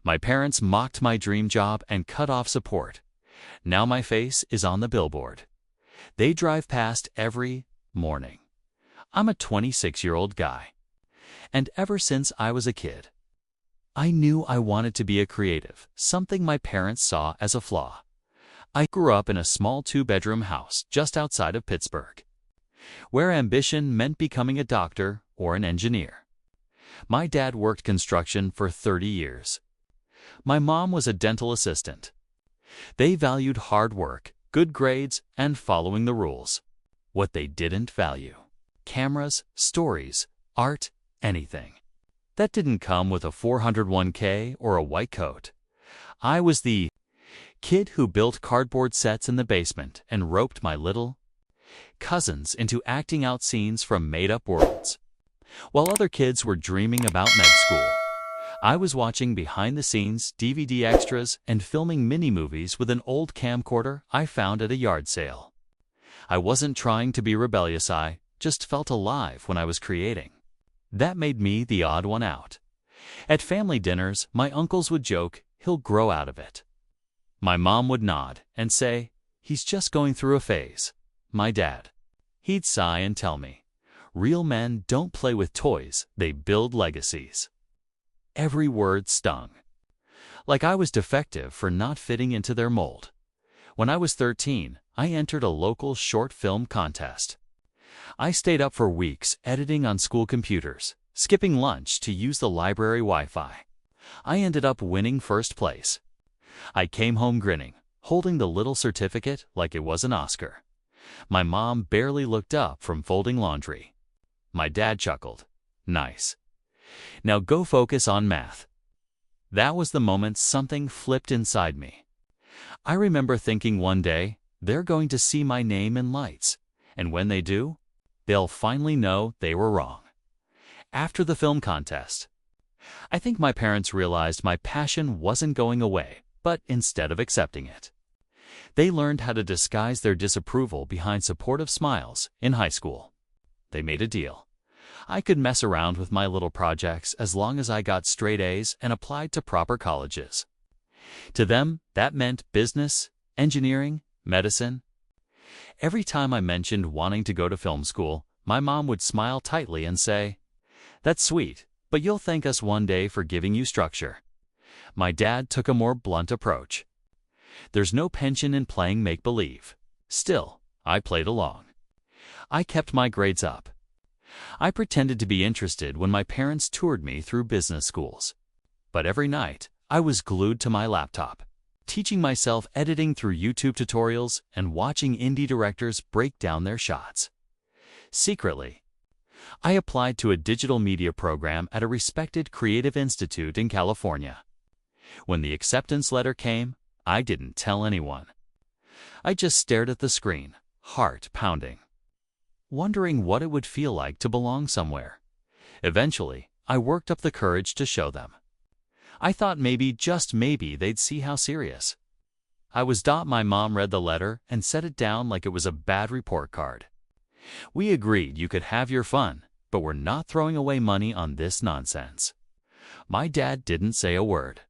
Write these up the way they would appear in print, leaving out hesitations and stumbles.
My parents mocked my dream job and cut off support. Now my face is on the billboard. They drive past every morning. I'm a 26-year-old guy. And ever since I was a kid, I knew I wanted to be a creative, something my parents saw as a flaw. I grew up in a small 2-bedroom house just outside of Pittsburgh, where ambition meant becoming a doctor or an engineer. My dad worked construction for 30 years. My mom was a dental assistant. They valued hard work, good grades, and following the rules. What they didn't value: cameras, stories, art, anything. That didn't come with a 401k or a white coat. I was the kid who built cardboard sets in the basement and roped my little cousins into acting out scenes from made-up worlds. While other kids were dreaming about med school, I was watching behind-the-scenes DVD extras and filming mini-movies with an old camcorder I found at a yard sale. I wasn't trying to be rebellious, I just felt alive when I was creating. That made me the odd one out. At family dinners, my uncles would joke, "He'll grow out of it." My mom would nod and say, "He's just going through a phase." My dad, he'd sigh and tell me, "Real men don't play with toys, they build legacies." Every word stung, like I was defective for not fitting into their mold. When I was 13, I entered a local short film contest. I stayed up for weeks editing on school computers, skipping lunch to use the library Wi-Fi. I ended up winning first place. I came home grinning, holding the little certificate like it was an Oscar. My mom barely looked up from folding laundry. My dad chuckled, "Nice. Now go focus on math." That was the moment something flipped inside me. I remember thinking one day, they're going to see my name in lights, and when they do, they'll finally know they were wrong. After the film contest, I think my parents realized my passion wasn't going away, but instead of accepting it, they learned how to disguise their disapproval behind supportive smiles in high school. They made a deal. I could mess around with my little projects as long as I got straight A's and applied to proper colleges. To them, that meant business, engineering, medicine. Every time I mentioned wanting to go to film school, my mom would smile tightly and say, "That's sweet, but you'll thank us one day for giving you structure." My dad took a more blunt approach. "There's no pension in playing make-believe." Still, I played along. I kept my grades up. I pretended to be interested when my parents toured me through business schools. But every night, I was glued to my laptop, teaching myself editing through YouTube tutorials and watching indie directors break down their shots. Secretly, I applied to a digital media program at a respected creative institute in California. When the acceptance letter came, I didn't tell anyone. I just stared at the screen, heart pounding, wondering what it would feel like to belong somewhere. Eventually, I worked up the courage to show them. I thought maybe, just maybe, they'd see how serious I was. My mom read the letter and set it down like it was a bad report card. "We agreed you could have your fun, but we're not throwing away money on this nonsense." My dad didn't say a word,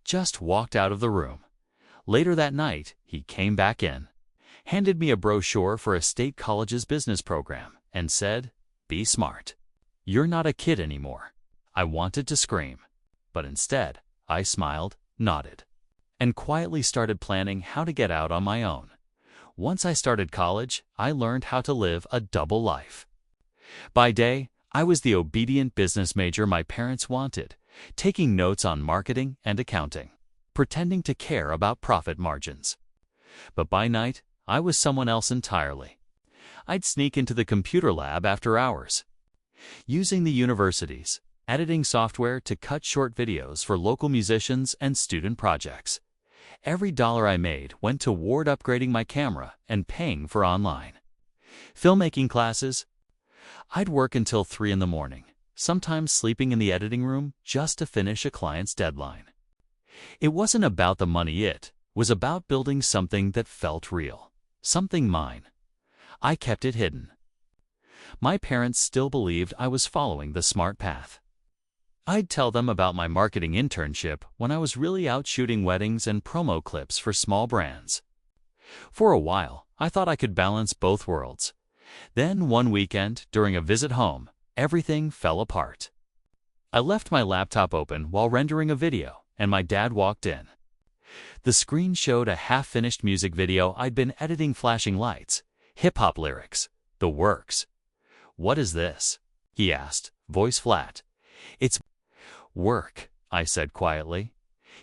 just walked out of the room. Later that night, he came back in, handed me a brochure for a state college's business program, and said, "Be smart. You're not a kid anymore." I wanted to scream, but instead, I smiled, nodded, and quietly started planning how to get out on my own. Once I started college, I learned how to live a double life. By day, I was the obedient business major my parents wanted, taking notes on marketing and accounting, pretending to care about profit margins. But by night, I was someone else entirely. I'd sneak into the computer lab after hours, using the university's editing software to cut short videos for local musicians and student projects. Every dollar I made went toward upgrading my camera and paying for online filmmaking classes. I'd work until 3 in the morning, sometimes sleeping in the editing room just to finish a client's deadline. It wasn't about the money, it was about building something that felt real, something mine. I kept it hidden. My parents still believed I was following the smart path. I'd tell them about my marketing internship when I was really out shooting weddings and promo clips for small brands. For a while, I thought I could balance both worlds. Then one weekend, during a visit home, everything fell apart. I left my laptop open while rendering a video, and my dad walked in. The screen showed a half-finished music video I'd been editing, flashing lights, hip-hop lyrics, the works. "What is this?" he asked, voice flat. "It's work," I said quietly.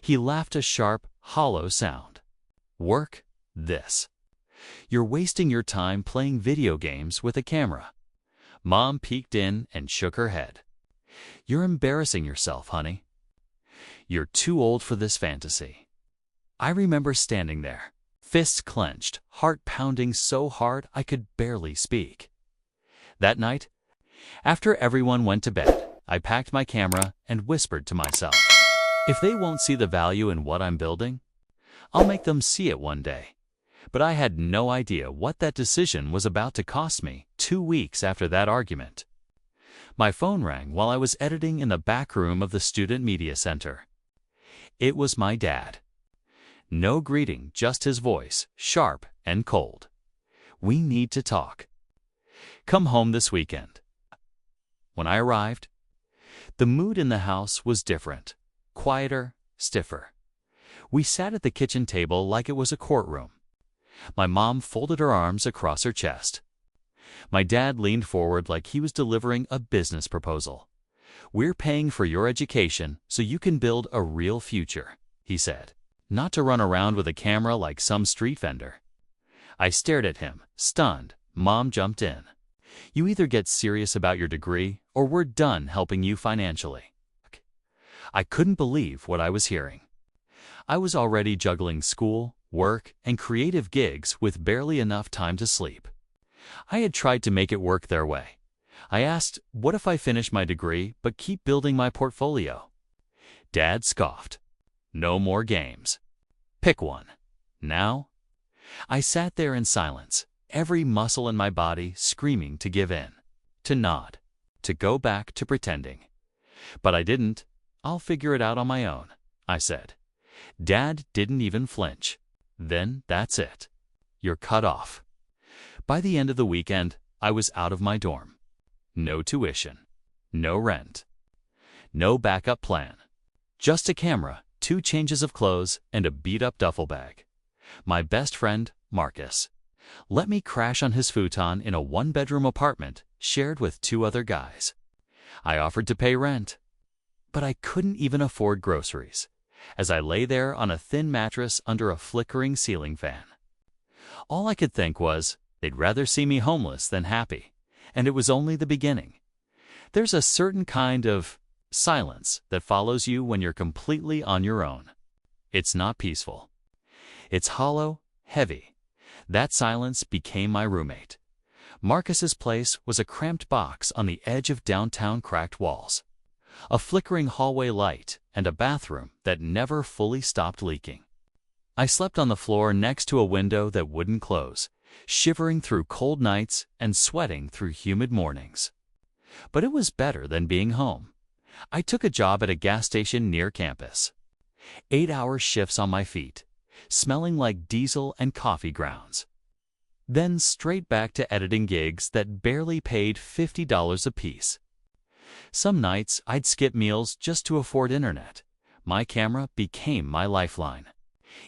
He laughed, a sharp, hollow sound. "Work? This? You're wasting your time playing video games with a camera." Mom peeked in and shook her head. "You're embarrassing yourself, honey. You're too old for this fantasy." I remember standing there, fists clenched, heart pounding so hard I could barely speak. That night, after everyone went to bed, I packed my camera and whispered to myself, if they won't see the value in what I'm building, I'll make them see it one day. But I had no idea what that decision was about to cost me 2 weeks after that argument. My phone rang while I was editing in the back room of the Student Media Center. It was my dad. No greeting, just his voice, sharp and cold. "We need to talk. Come home this weekend." When I arrived, the mood in the house was different, quieter, stiffer. We sat at the kitchen table like it was a courtroom. My mom folded her arms across her chest. My dad leaned forward like he was delivering a business proposal. "We're paying for your education so you can build a real future," he said, "not to run around with a camera like some street vendor." I stared at him, stunned. Mom jumped in. "You either get serious about your degree or we're done helping you financially." I couldn't believe what I was hearing. I was already juggling school, work, and creative gigs with barely enough time to sleep. I had tried to make it work their way. I asked, "What if I finish my degree but keep building my portfolio?" Dad scoffed. "No more games. Pick one. Now?" I sat there in silence, every muscle in my body screaming to give in, to nod, to go back to pretending. But I didn't. "I'll figure it out on my own," I said. Dad didn't even flinch. "Then that's it. You're cut off." By the end of the weekend, I was out of my dorm. No tuition, no rent, no backup plan. Just a camera, 2 changes of clothes, and a beat-up duffel bag. My best friend, Marcus, let me crash on his futon in a 1-bedroom apartment shared with 2 other guys. I offered to pay rent, but I couldn't even afford groceries, as I lay there on a thin mattress under a flickering ceiling fan. All I could think was, they'd rather see me homeless than happy, and it was only the beginning. There's a certain kind of silence that follows you when you're completely on your own. It's not peaceful. It's hollow, heavy. That silence became my roommate. Marcus's place was a cramped box on the edge of downtown, cracked walls, a flickering hallway light, and a bathroom that never fully stopped leaking. I slept on the floor next to a window that wouldn't close, shivering through cold nights and sweating through humid mornings. But it was better than being home. I took a job at a gas station near campus. 8-hour shifts on my feet, smelling like diesel and coffee grounds. Then straight back to editing gigs that barely paid $50 apiece. Some nights I'd skip meals just to afford internet. My camera became my lifeline.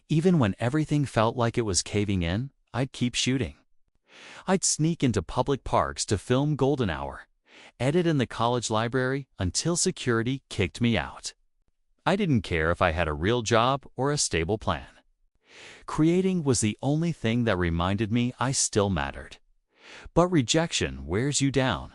Even when everything felt like it was caving in, I'd keep shooting. I'd sneak into public parks to film golden hour, edit in the college library until security kicked me out. I didn't care if I had a real job or a stable plan. Creating was the only thing that reminded me I still mattered. But rejection wears you down.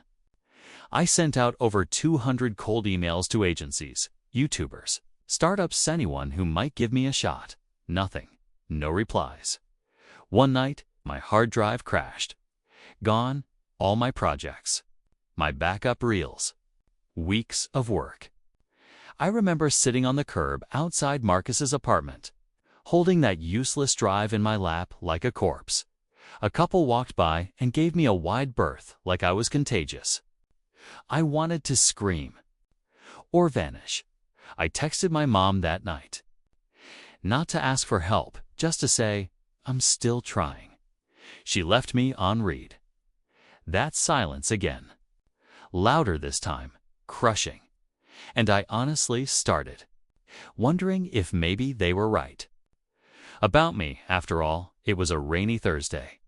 I sent out over 200 cold emails to agencies, YouTubers, startups, anyone who might give me a shot. Nothing. No replies. One night, my hard drive crashed. Gone, all my projects. My backup reels. Weeks of work. I remember sitting on the curb outside Marcus's apartment, holding that useless drive in my lap like a corpse. A couple walked by and gave me a wide berth like I was contagious. I wanted to scream. or vanish. I texted my mom that night. Not to ask for help, just to say, I'm still trying. She left me on read. That silence again. Louder this time, crushing. And I honestly started wondering if maybe they were right. About me, after all, it was a rainy Thursday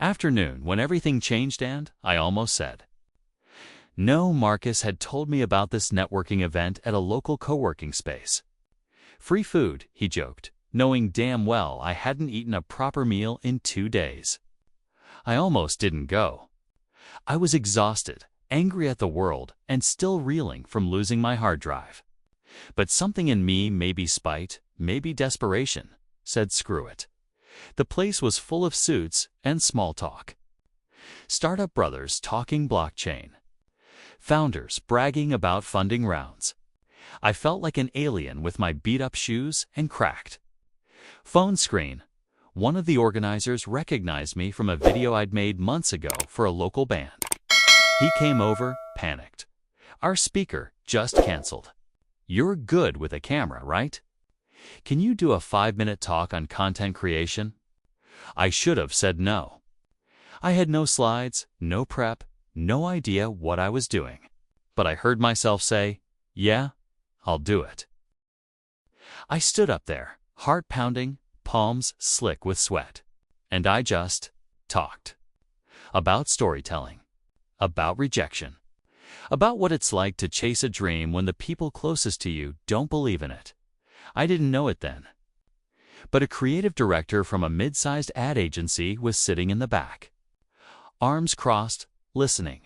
afternoon when everything changed, and I almost said, no, Marcus had told me about this networking event at a local co-working space. Free food, he joked, knowing damn well I hadn't eaten a proper meal in 2 days. I almost didn't go. I was exhausted, angry at the world, and still reeling from losing my hard drive. But something in me, maybe spite, maybe desperation, said screw it. The place was full of suits and small talk. Startup brothers talking blockchain. Founders bragging about funding rounds. I felt like an alien with my beat-up shoes and cracked phone screen. One of the organizers recognized me from a video I'd made months ago for a local band. He came over, panicked. Our speaker just canceled. You're good with a camera, right? Can you do a 5-minute talk on content creation? I should have said no. I had no slides, no prep, no idea what I was doing. But I heard myself say, yeah, I'll do it. I stood up there, heart pounding, palms slick with sweat. And I just talked. About storytelling. About rejection. About what it's like to chase a dream when the people closest to you don't believe in it. I didn't know it then. But a creative director from a mid-sized ad agency was sitting in the back. Arms crossed, listening.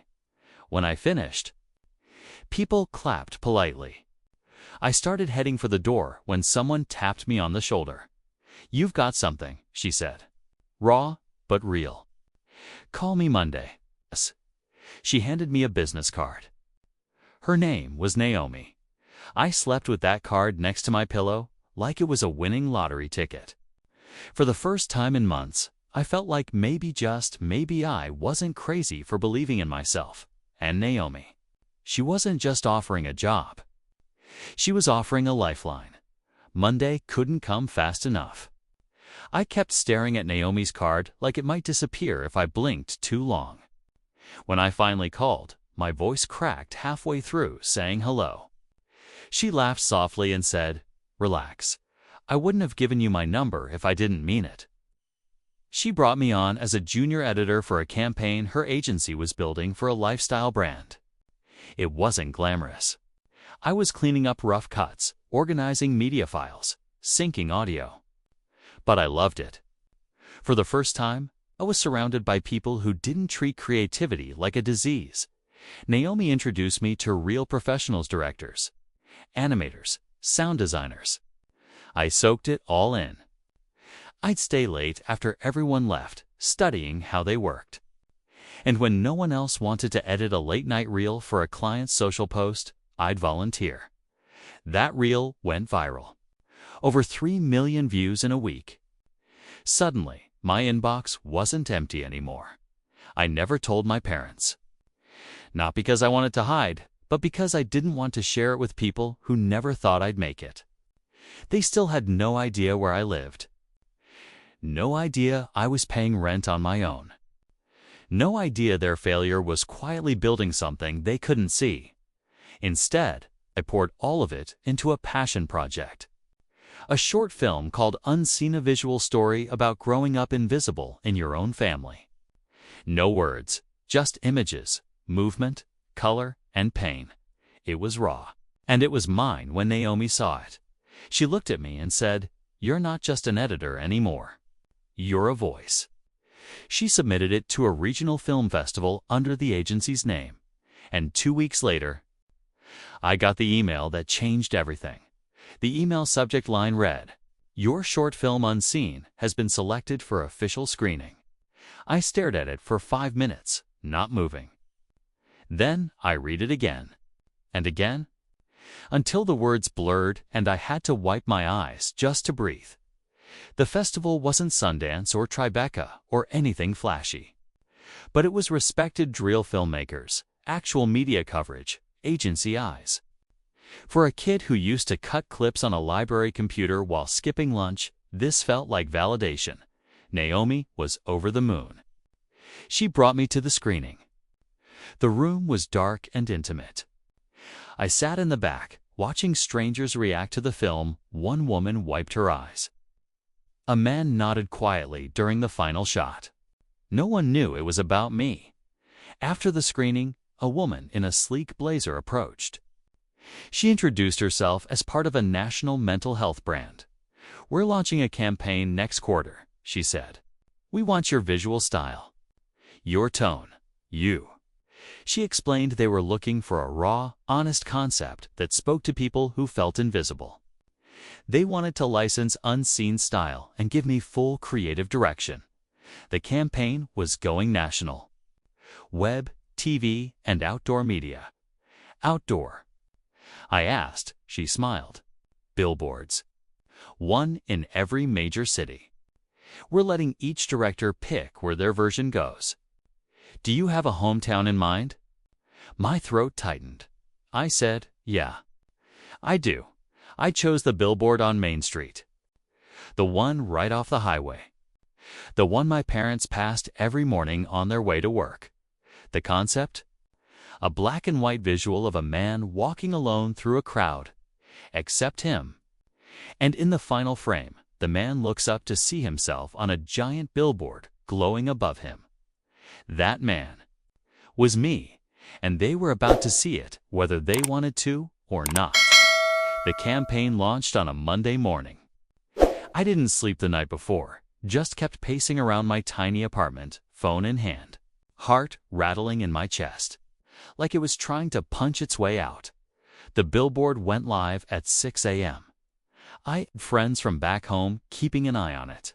When I finished, people clapped politely. I started heading for the door when someone tapped me on the shoulder. You've got something, she said. Raw, but real. Call me Monday. She handed me a business card. Her name was Naomi. I slept with that card next to my pillow like it was a winning lottery ticket. For the first time in months, I felt like maybe just maybe I wasn't crazy for believing in myself and Naomi. She wasn't just offering a job. She was offering a lifeline. Monday couldn't come fast enough. I kept staring at Naomi's card like it might disappear if I blinked too long. When I finally called, my voice cracked halfway through saying hello. She laughed softly and said, relax. I wouldn't have given you my number if I didn't mean it. She brought me on as a junior editor for a campaign her agency was building for a lifestyle brand. It wasn't glamorous. I was cleaning up rough cuts, organizing media files, syncing audio. But I loved it. For the first time, I was surrounded by people who didn't treat creativity like a disease. Naomi introduced me to real professionals, directors, animators, sound designers. I soaked it all in. I'd stay late after everyone left, studying how they worked. And when no one else wanted to edit a late-night reel for a client's social post, I'd volunteer. That reel went viral. Over 3 million views in a week. Suddenly, my inbox wasn't empty anymore. I never told my parents. Not because I wanted to hide, but because I didn't want to share it with people who never thought I'd make it. They still had no idea where I lived. No idea I was paying rent on my own. No idea their failure was quietly building something they couldn't see. Instead, I poured all of it into a passion project. A short film called Unseen, a visual story about growing up invisible in your own family. No words, just images, movement, color, and pain. It was raw. And it was mine when Naomi saw it. She looked at me and said, "You're not just an editor anymore. You're a voice." She submitted it to a regional film festival under the agency's name. And 2 weeks later, I got the email that changed everything. The email subject line read, "Your short film Unseen has been selected for official screening." I stared at it for 5 minutes, not moving. Then I read it again, and again, until the words blurred and I had to wipe my eyes just to breathe. The festival wasn't Sundance or Tribeca or anything flashy. But it was respected real filmmakers, actual media coverage, agency eyes. For a kid who used to cut clips on a library computer while skipping lunch, this felt like validation. Naomi was over the moon. She brought me to the screening. The room was dark and intimate. I sat in the back, watching strangers react to the film. One woman wiped her eyes. A man nodded quietly during the final shot. No one knew it was about me. After the screening, a woman in a sleek blazer approached. She introduced herself as part of a national mental health brand. "We're launching a campaign next quarter," she said. "We want your visual style, your tone, you." She explained they were looking for a raw, honest concept that spoke to people who felt invisible. They wanted to license unseen style and give me full creative direction. The campaign was going national. Web, TV, and outdoor media. Outdoor. I asked, she smiled. Billboards. One in every major city. We're letting each director pick where their version goes. "Do you have a hometown in mind?" My throat tightened. I said, "Yeah, I do. I chose the billboard on Main Street. The one right off the highway. The one my parents passed every morning on their way to work." The concept? A black and white visual of a man walking alone through a crowd, except him. And in the final frame, the man looks up to see himself on a giant billboard glowing above him. That man was me, and they were about to see it whether they wanted to or not. The campaign launched on a Monday morning. I didn't sleep the night before, just kept pacing around my tiny apartment, phone in hand, heart rattling in my chest, like it was trying to punch its way out. The billboard went live at 6 a.m. I had friends from back home keeping an eye on it.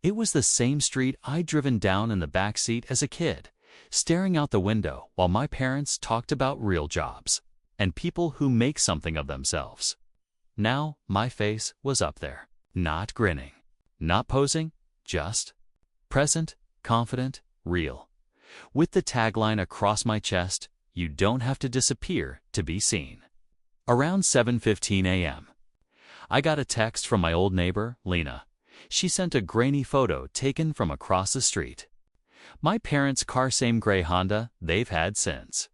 It was the same street I'd driven down in the back seat as a kid, staring out the window while my parents talked about real jobs and people who make something of themselves. Now my face was up there, not grinning, not posing, just present, confident, real. With the tagline across my chest, "You don't have to disappear to be seen." Around 7:15 a.m., I got a text from my old neighbor, Lena. She sent a grainy photo taken from across the street. My parents' car, same gray Honda they've had since.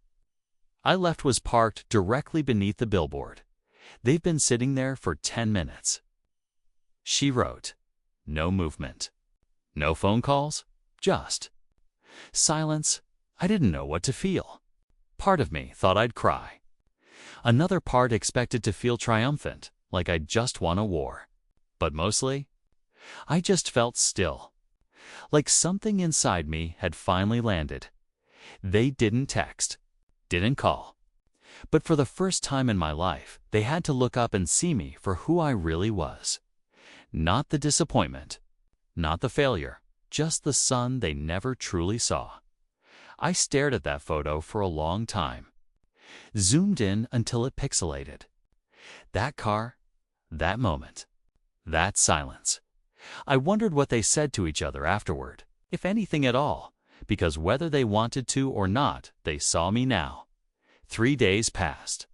I left was parked directly beneath the billboard. They've been sitting there for 10 minutes. She wrote, "No movement. No phone calls, just silence." I didn't know what to feel. Part of me thought I'd cry. Another part expected to feel triumphant, like I'd just won a war. But mostly, I just felt still, like something inside me had finally landed. They didn't text, didn't call. But for the first time in my life, they had to look up and see me for who I really was. Not the disappointment, not the failure, just the son they never truly saw. I stared at that photo for a long time, zoomed in until it pixelated. That car, that moment, that silence. I wondered what they said to each other afterward, if anything at all, because whether they wanted to or not, they saw me now. 3 days passed.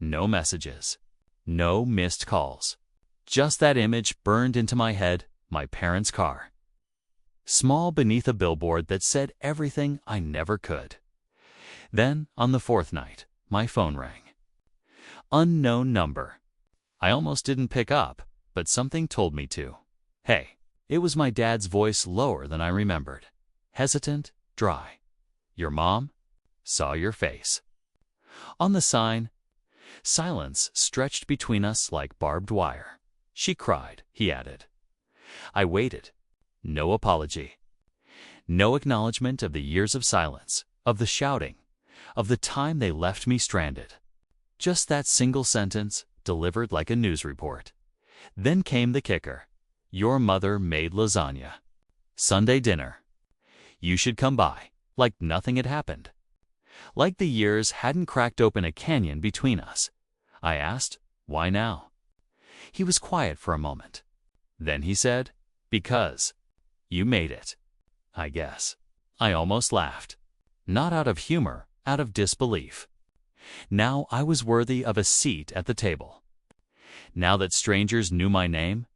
No messages. No missed calls. Just that image burned into my head, my parents' car. Small beneath a billboard that said everything I never could. Then, on the 4th night, my phone rang. Unknown number. I almost didn't pick up, but something told me to. "Hey." It was my dad's voice, lower than I remembered. Hesitant, dry. "Your mom saw your face." On the sign, silence stretched between us like barbed wire. "She cried," he added. I waited. No apology. No acknowledgement of the years of silence, of the shouting, of the time they left me stranded. Just that single sentence, delivered like a news report. Then came the kicker. "Your mother made lasagna. Sunday dinner. You should come by," like nothing had happened. Like the years hadn't cracked open a canyon between us. I asked, "Why now?" He was quiet for a moment. Then he said, "Because you made it, I guess." I almost laughed. Not out of humor, out of disbelief. Now I was worthy of a seat at the table. Now that strangers knew my name,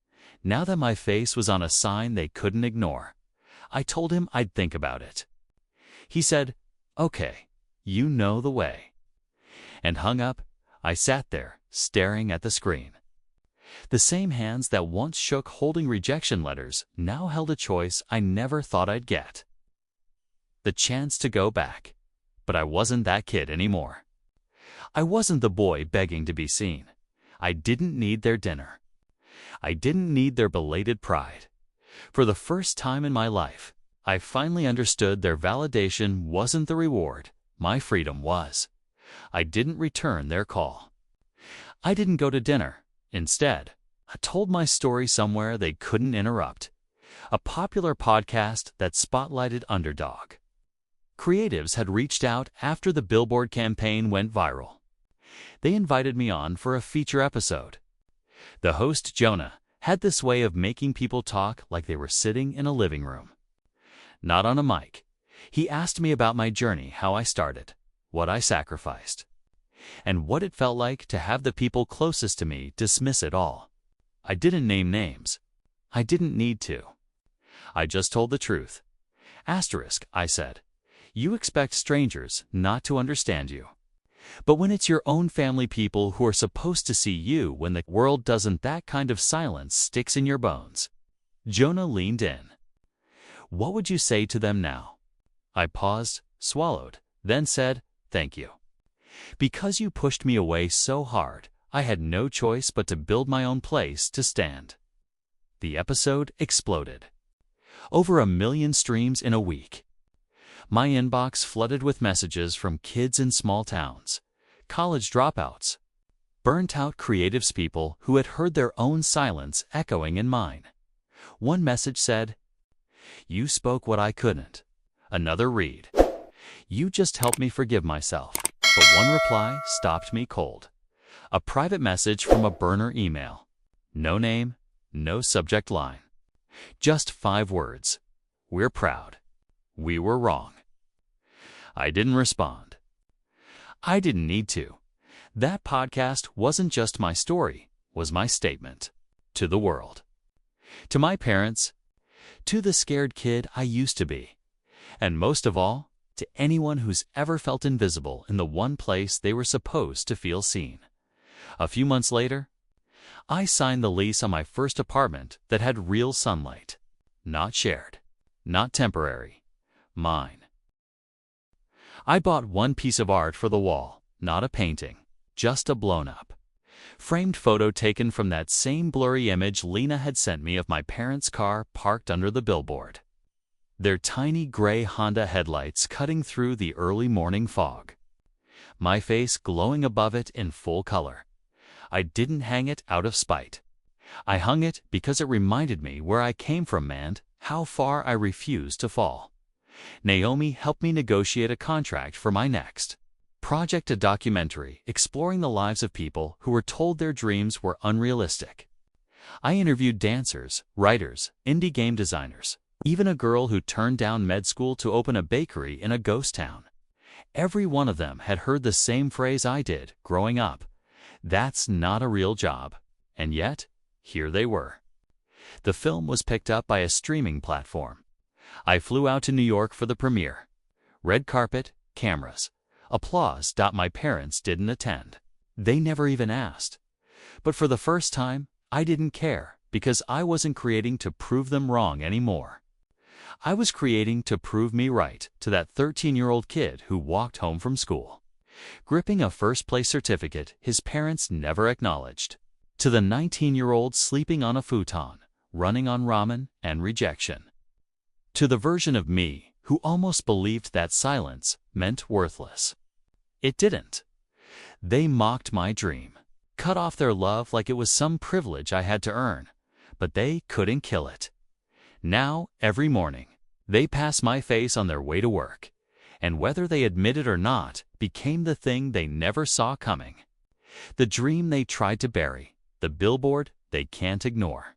now that my face was on a sign they couldn't ignore, I told him I'd think about it. He said, "Okay, you know the way," and hung up. I sat there, staring at the screen. The same hands that once shook holding rejection letters now held a choice I never thought I'd get. The chance to go back. But I wasn't that kid anymore. I wasn't the boy begging to be seen. I didn't need their dinner. I didn't need their belated pride. For the first time in my life, I finally understood their validation wasn't the reward, my freedom was. I didn't return their call. I didn't go to dinner. Instead, I told my story somewhere they couldn't interrupt. A popular podcast that spotlighted underdog. Creatives had reached out after the Billboard campaign went viral. They invited me on for a feature episode. The host, Jonah, had this way of making people talk like they were sitting in a living room. Not on a mic. He asked me about my journey, how I started, what I sacrificed, and what it felt like to have the people closest to me dismiss it all. I didn't name names. I didn't need to. I just told the truth. Asterisk, I said. You expect strangers not to understand you. But when it's your own family people who are supposed to see you when the world doesn't, that kind of silence sticks in your bones. Jonah leaned in. What would you say to them now? I paused, swallowed, then said, thank you. Because you pushed me away so hard, I had no choice but to build my own place to stand. The episode exploded. Over 1 million streams in a week. My inbox flooded with messages from kids in small towns, college dropouts, burnt-out creatives, people who had heard their own silence echoing in mine. One message said, "You spoke what I couldn't." Another read, "You just helped me forgive myself." But one reply stopped me cold. A private message from a burner email. No name, no subject line. Just 5 words. "We're proud. We were wrong." I didn't respond. I didn't need to. That podcast wasn't just my story, was my statement. To the world. To my parents. To the scared kid I used to be. And most of all, to anyone who's ever felt invisible in the one place they were supposed to feel seen. A few months later, I signed the lease on my first apartment that had real sunlight. Not shared. Not temporary. Mine. I bought one piece of art for the wall, not a painting, just a blown-up, framed photo taken from that same blurry image Lena had sent me of my parents' car parked under the billboard. Their tiny gray Honda headlights cutting through the early morning fog. My face glowing above it in full color. I didn't hang it out of spite. I hung it because it reminded me where I came from and how far I refused to fall. Naomi helped me negotiate a contract for my next project, a documentary exploring the lives of people who were told their dreams were unrealistic. I interviewed dancers, writers, indie game designers, even a girl who turned down med school to open a bakery in a ghost town. Every one of them had heard the same phrase I did growing up. That's not a real job. And yet, here they were. The film was picked up by a streaming platform. I flew out to New York for the premiere. Red carpet, cameras, applause. My parents didn't attend. They never even asked. But for the first time, I didn't care because I wasn't creating to prove them wrong anymore. I was creating to prove me right to that 13-year-old kid who walked home from school, gripping a first-place certificate his parents never acknowledged, to the 19-year-old sleeping on a futon, running on ramen and rejection, to the version of me who almost believed that silence meant worthless. It didn't. They mocked my dream, cut off their love like it was some privilege I had to earn, but they couldn't kill it. Now, every morning, they pass my face on their way to work, and whether they admit it or not, became the thing they never saw coming. The dream they tried to bury, the billboard they can't ignore.